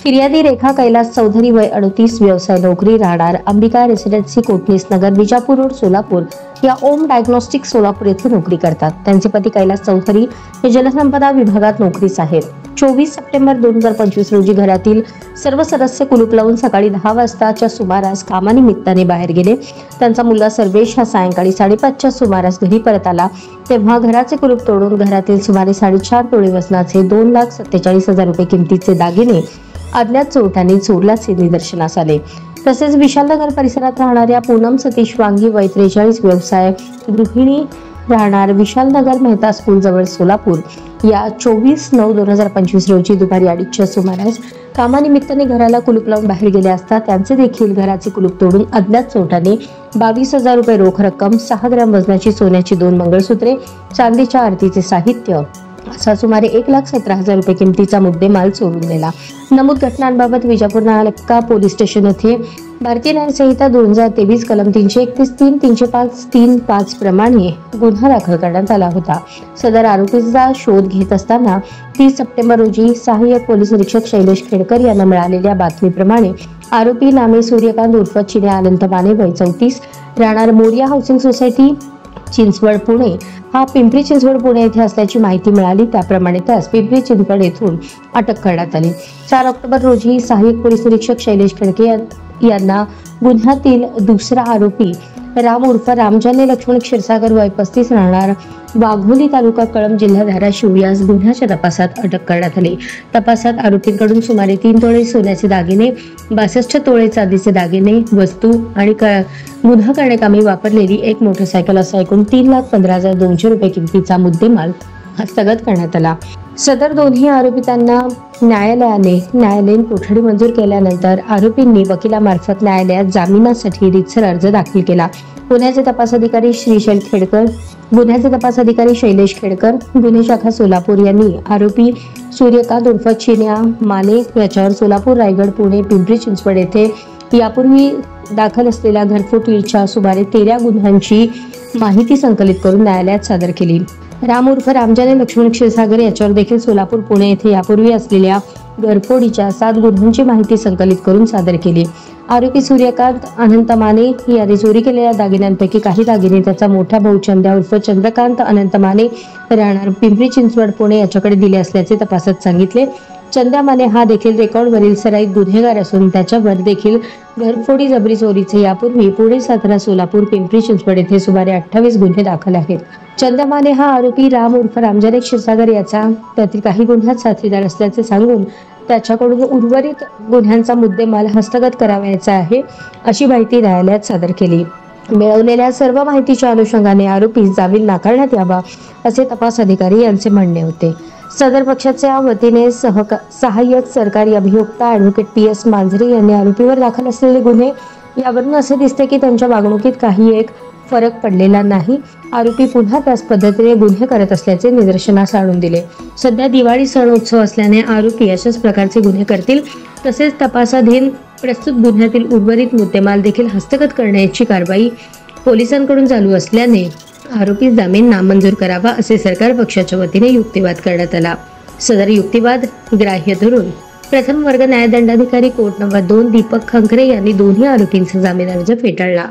फिर्यादी रेखा कैलास चौधरी वय 38 व्यवसाय नोकरी राहणार अंबिका रेसिडेन्सी कोटणीस नगर विजापूर रोड सोलापूर या ओम डायग्नोस्टिक सोलापूर येथे नोकरी करतात। त्यांचे पती कैलास चौधरी हे जलसंपदा विभागात नोकरीस आहेत। 24 सप्टेंबर 2025 रोजी घरातील सर्व सदस्य कुलूप लावून सकाळी 10 वाजताच्या सुमारास कामानिमित्ताने बाहेर गेले। त्यांचा मुलगा सर्वेश हा सायंकाळी 5:30च्या सुमारास घरी परत आला तेव्हा घराचे कुलूप तोडून घरातील सुमारे 4.5 तोळे वजनाचे 2,47,000 रुपये किमतीचे दागिने अज्ञात चोरट्यांनी चोरल्याचे निदर्शनास आले। तसेच विशालनगर परिसरात राहणाऱ्या पूनम सतीश वांगी वय 43 व्यवसाय गृहिणी राहणार विशालनगर मेहता स्कूल जवळ सोलापूर या 24/9/2025 रोजी दुपारी 2:30च्या सुमारास कामानिमित्ताने घराला कुलूप लावून बाहेर गेले असता त्यांचे देखील घराचे कुलूप तोडून अज्ञात चोरट्यांनी 22,000 रुपये रोख रक्कम, 6 ग्रॅम वजनाची सोन्याची 2 मंगळसूत्रे, चांदीच्या आरतीचे साहित्य असा सुमारे 1,17,000 रुपये किमतीचा मुद्देमाल चोरून नेला। नमूद घटनांबाबत विजापूर नाका पोलीस स्टेशन येथे भारतीय न्याय संहिता 2023 कलम 331, 305, 305 प्रमाणे गुन्हा दाखल करण्यात आला होता। सदर आरोपीचा शोध घेत असताना 30 सप्टेंबर रोजी सहाय्यक पोलीस निरीक्षक शैलेश खेडकर यांना मिळालेल्या बातमीप्रमाणे आरोपी नामे सूर्यकांत उर्फ चिने अनंत माने वय 34 राहणार मोरिया हाऊसिंग सोसायटी चिंचवड पुणे हा पिंपरी चिंचवड पुणे येथे असल्याची माहिती मिळाली। त्याप्रमाणे त्यास पिंपरी चिंचवड येथून अटक करण्यात आली। 4 ऑक्टोबर रोजी सहाय्यक पोलीस निरीक्षक शैलेश खेडके यांना गुन्ह्यातील दुसरा आरोपी राम उर्फ रामजाने लक्ष्मण क्षीरसागर वय 35 राहणार वाघोली तालुका कळंब जिल्हा धाराशिव यास गुन्ह्याच्या तपासात अटक करण्यात आली। तपासात आरोपींकडून सुमारे 3 तोळे सोन्याचे दागिने, 62 तोळे चांदीचे दागिने, वस्तू आणि गुन्हा करण्याकामी वापरलेली एक मोटरसायकल असा एकूण 3,15,200 रुपये किमतीचा मुद्देमाल हस्तगत करण्यात आला। सदर दोन्ही आरोपितांना न्यायालयीन कोठडी मंजूर केल्यानंतर आरोपींनी वकिलामार्फत न्यायालयात जामिनासाठी रितसर अर्ज दाखल केला। गुन्ह्याचे तपास अधिकारी शैलेश खेडकर, गुन्हे शाखा सोलापूर यांनी आरोपी सूर्यकांत उर्फ चिन्या माने याच्यावर सोलापूर, रायगड, पुणे, पिंपरी चिंचवड येथे यापूर्वी दाखल असलेल्या घरफोडीच्या सुमारे 13 गुन्ह्यांची माहिती संकलित करून न्यायालयात सादर केली। राम उर्फ रामजाने लक्ष्मण क्षीरसागर याच्यावर देखील सोलापूर, पुणे येथे यापूर्वी असलेल्या घरफोडीच्या 7 गुन्ह्यांची माहिती संकलित करून सादर केली। आरोपी सूर्यकांत अनंत माने याने चोरी केलेल्या दागिन्यांपैकी काही दागिने त्याचा मोठा भाऊ चंद्या उर्फ चंद्रकांत अनंत माने राहणार पिंपरी चिंचवड पुणे याच्याकडे दिले असल्याचे तपासात सांगितले। चंद्या माने हा देखील रेकॉर्डवरील सराईत गुन्हेगार असून त्याच्यावर देखील घरफोडी, जबरी चोरीचे यापूर्वी पुणे, सातारा, सोलापूर, पिंपरी चिंचवड येथे सुमारे 28 गुन्हे दाखल आहेत। चंद्या माने हा आरोपी राम उर्फ रामजाने क्षीरसागर याचा त्यातील काही गुन्ह्यात साथीदार असल्याचे सांगून त्याच्याकडून उर्वरित गुन्ह्यांचा मुद्देमाल हस्तगत करावयाचा आहे अशी माहिती न्यायालयात सादर केली। मिळवलेल्या सर्व माहितीच्या अनुषंगाने आरोपीस जामीन नाकारण्यात यावा असे तपास अधिकारी यांचे म्हणणे होते। सदर पक्षाच्या वतीने सहाय्यक सरकारी अभियोक्ता ॲडव्होकेट PS मांजरे यांनी आरोपीवर दाखल असलेले गुन्हे यावरून असे दिसते की त्यांच्या वागणुकीत काही एक फरक पडलेला नाही। आरोपी पुन्हा त्याच पद्धतीने गुन्हे करत असल्याचे निदर्शनास आणून दिले। सध्या दिवाळी सण उत्सव असल्याने आरोपी अशाच प्रकारचे गुन्हे करतील। तसेच तपासाधीन प्रस्तुत गुन्ह्यातील उर्वरित मुद्देमाल देखील हस्तगत करण्याची कारवाई पोलिसांकडून चालू असल्याने आरोपी जामीन नामंजूर करावा असे सरकार पक्षाच्या वतीने युक्तिवाद करण्यात आला। सदर युक्तिवाद ग्राह्य धरून प्रथम वर्ग न्यायदंडाधिकारी कोर्ट नंबर 2 दीपक खंखरे यांनी दोन्ही आरोपींचा जामीन अर्ज फेटाळला।